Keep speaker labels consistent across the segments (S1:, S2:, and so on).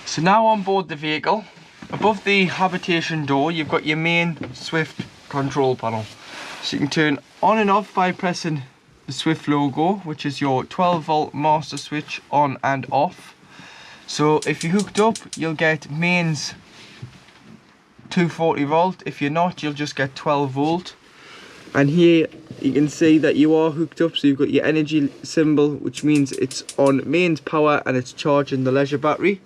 S1: So now on board the vehicle, above the habitation door, you've got your main Swift control panel. So you can turn on and off by pressing the Swift logo, which is your 12-volt master switch on and off. So if you're hooked up, you'll get mains 240 volt. If you're not, you'll just get 12 volt. And here you can see that you are hooked up, so you've got your energy symbol, which means it's on mains power and it's charging the leisure battery.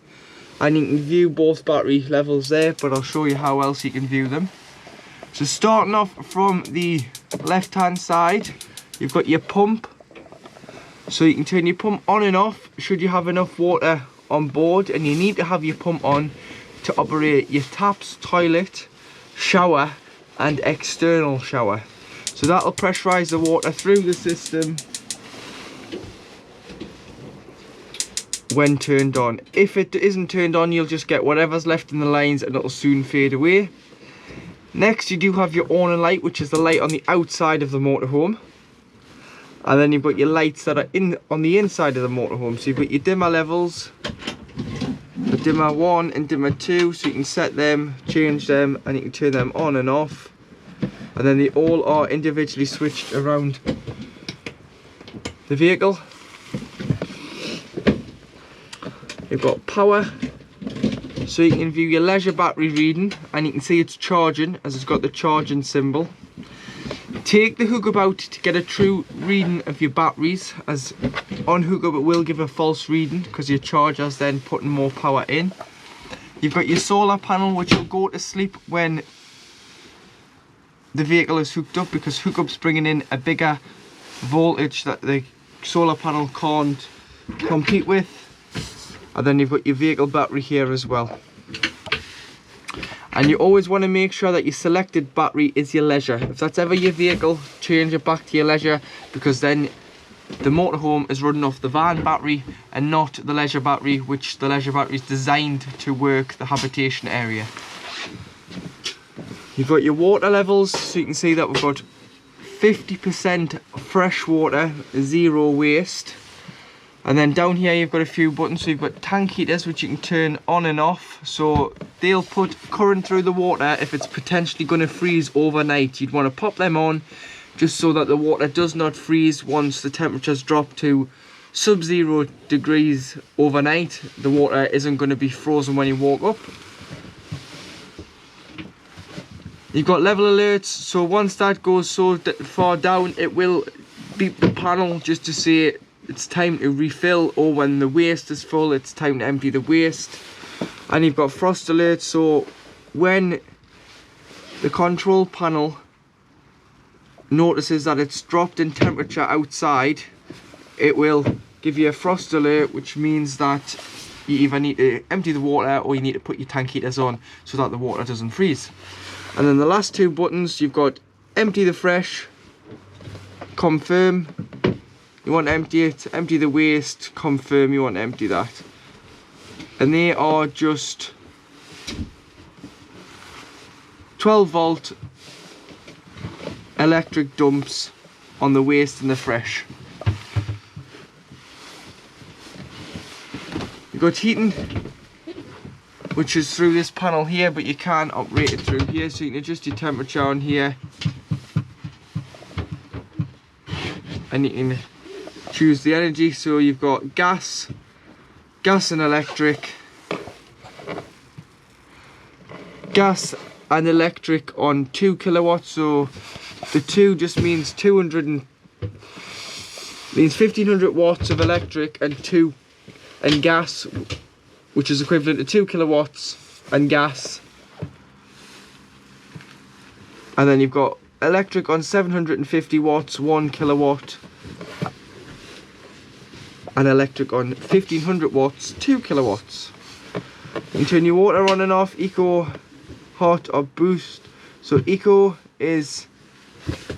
S1: And you can view both battery levels there, but I'll show you how else you can view them. So starting off from the left hand side, you've got your pump. So you can turn your pump on and off should you have enough water on board, and you need to have your pump on to operate your taps, toilet, shower and external shower. So that'll pressurize the water through the system when turned on. If it isn't turned on, you'll just get whatever's left in the lines and it'll soon fade away. Next, you do have your awning light, which is the light on the outside of the motorhome. And then you've got your lights that are on the inside of the motorhome. So you've got your dimmer levels, the dimmer 1 and dimmer 2, so you can set them, change them, and you can turn them on and off. And then they all are individually switched around the vehicle. You've got power, so you can view your leisure battery reading, and you can see it's charging as it's got the charging symbol. Take the hookup out to get a true reading of your batteries, as on hookup it will give a false reading because your charger's then putting more power in. You've got your solar panel, which will go to sleep when the vehicle is hooked up, because hookup's bringing in a bigger voltage that the solar panel can't compete with. And then you've got your vehicle battery here as well. And you always want to make sure that your selected battery is your leisure. If that's ever your vehicle, change it back to your leisure, because then the motorhome is running off the van battery and not the leisure battery, which the leisure battery is designed to work the habitation area. You've got your water levels, so you can see that we've got 50% fresh water, 0 waste. And then down here you've got a few buttons. So you've got tank heaters, which you can turn on and off. So they'll put current through the water if it's potentially going to freeze overnight. You'd want to pop them on just so that the water does not freeze once the temperatures drop to sub-0 degrees overnight. The water isn't going to be frozen when you walk up. You've got level alerts, so once that goes so far down, it will beep the panel just to say it's time to refill, or when the waste is full, it's time to empty the waste. And you've got frost alerts, so when the control panel notices that it's dropped in temperature outside, it will give you a frost alert, which means that you either need to empty the water or you need to put your tank heaters on so that the water doesn't freeze. And then the last two buttons, you've got empty the fresh, confirm you want to empty it, empty the waste, confirm you want to empty that. And they are just 12 volt electric dumps on the waste and the fresh. You've got heating, which is through this panel here, but you can operate it through here, so you can adjust your temperature on here, and you can choose the energy. So you've got gas and electric, gas and electric on 2 kilowatts. So the 2 just means 1500 watts of electric, and gas, which is equivalent to 2 kilowatts and gas. And then you've got electric on 750 watts, 1 kilowatt, and electric on 1500 watts, 2 kilowatts. You can turn your water on and off, eco, hot or boost. So eco is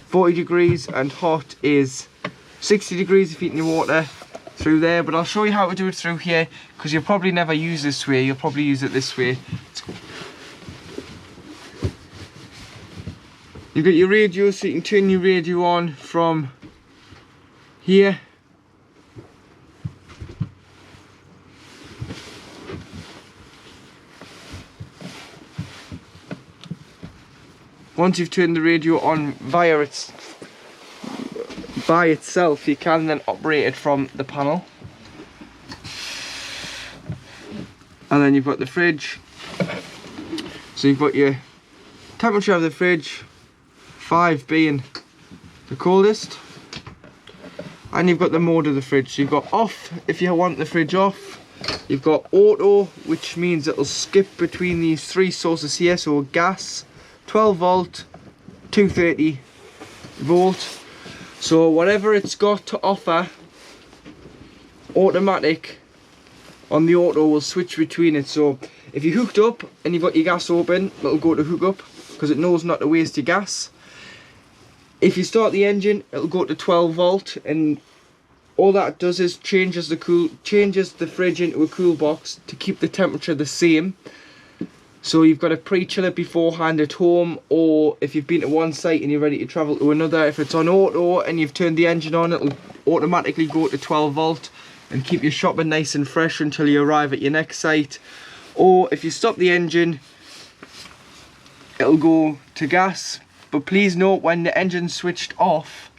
S1: 40 degrees and hot is 60 degrees if you're heating your water through there. But I'll show you how to do it through here, because you'll probably never use this way, you'll probably use it this way. You've got your radio, so you can turn your radio on from here. once you've turned the radio on by itself, you can then operate it from the panel. And then you've got the fridge. So you've got your temperature of the fridge, 5 being the coldest. And you've got the mode of the fridge. So you've got off if you want the fridge off. You've got auto, which means it'll skip between these three sources here. So gas, 12 volt, 230 volt. So whatever it's got to offer, automatic on the auto will switch between it. So if you hooked up and you've got your gas open, it'll go to hook up because it knows not to waste your gas. If you start the engine, it'll go to 12 volt, and all that does is changes the fridge into a cool box to keep the temperature the same. So you've got to pre-chill it beforehand at home, or if you've been to one site and you're ready to travel to another, if it's on auto and you've turned the engine on, it'll automatically go to 12 volt and keep your shopping nice and fresh until you arrive at your next site. Or if you stop the engine, it'll go to gas. But please note, when the engine's switched off,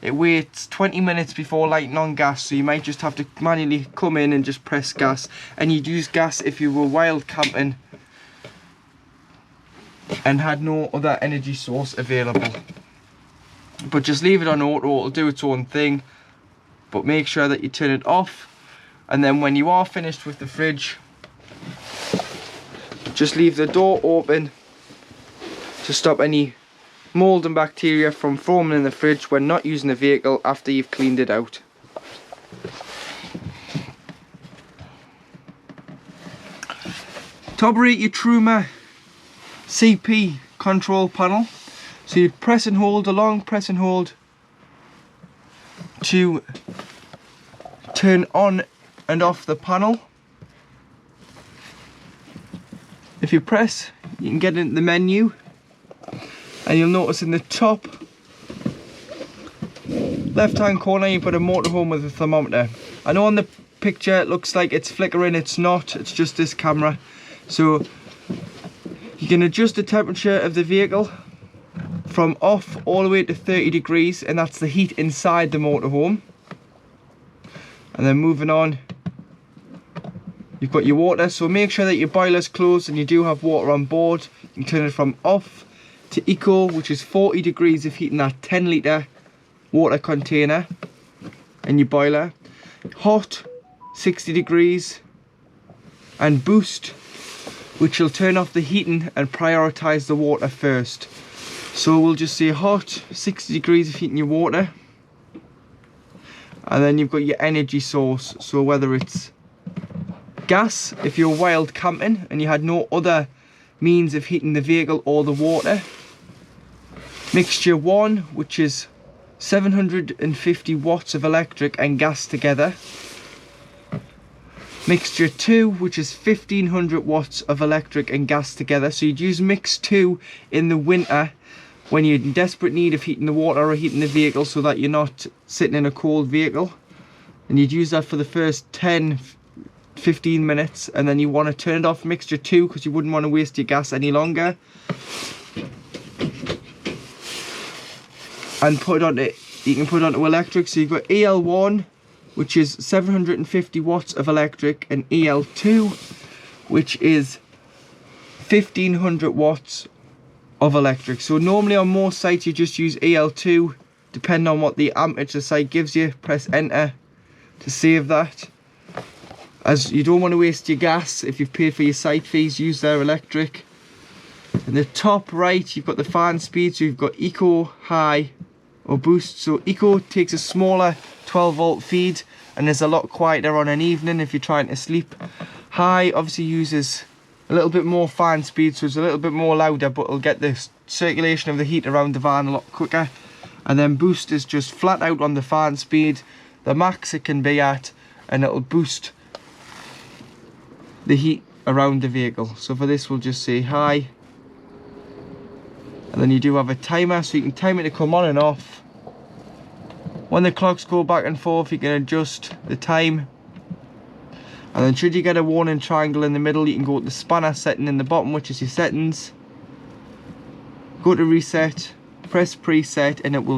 S1: it waits 20 minutes before lighting on gas, so you might just have to manually come in and just press gas. And you'd use gas if you were wild camping and had no other energy source available. But just leave it on auto, it'll do its own thing. But make sure that you turn it off, and then when you are finished with the fridge, just leave the door open to stop any mold and bacteria from forming in the fridge when not using the vehicle after you've cleaned it out. To operate your Truma CP control panel, so you press and hold, a long press and hold to turn on and off the panel. If you press, you can get into the menu, and you'll notice in the top left hand corner you've got a motorhome with a thermometer. I know on the picture it looks like it's flickering, it's not, it's just this camera. So you can adjust the temperature of the vehicle from off all the way to 30 degrees, and that's the heat inside the motorhome. And then moving on, you've got your water, so make sure that your boiler's closed and you do have water on board. You can turn it from off to eco, which is 40 degrees of heat in that 10 litre water container, and your boiler. Hot, 60 degrees, and boost, which will turn off the heating and prioritise the water first. So we'll just say hot, 60 degrees of heat in your water. And then you've got your energy source, so whether it's gas if you're wild camping and you had no other means of heating the vehicle or the water. Mixture 1, which is 750 watts of electric and gas together. Mixture 2, which is 1500 watts of electric and gas together. So you'd use mix 2 in the winter when you're in desperate need of heating the water or heating the vehicle, so that you're not sitting in a cold vehicle. And you'd use that for the first 10-15 minutes, and then you want to turn it off mixture 2 because you wouldn't want to waste your gas any longer, and put it on it. You can put it onto electric. So you've got EL1, which is 750 watts of electric, and EL2, which is 1500 watts of electric. So normally on most sites you just use EL2, depending on what the amperage the site gives you. Press enter to save that, as you don't want to waste your gas. If you've paid for your site fees, use their electric. In the top right you've got the fan speed, so you've got eco, high or boost. So eco takes a smaller 12 volt feed and is a lot quieter on an evening if you're trying to sleep. High obviously uses a little bit more fan speed, so it's a little bit more louder, but it'll get the circulation of the heat around the van a lot quicker. And then boost is just flat out on the fan speed, the max it can be at, and it'll boost the heat around the vehicle. So for this we'll just say high, and then you do have a timer, so you can time it to come on and off. When the clocks go back and forth, you can adjust the time. And then should you get a warning triangle in the middle, you can go to the spanner setting in the bottom, which is your settings. go to reset, press preset, and it will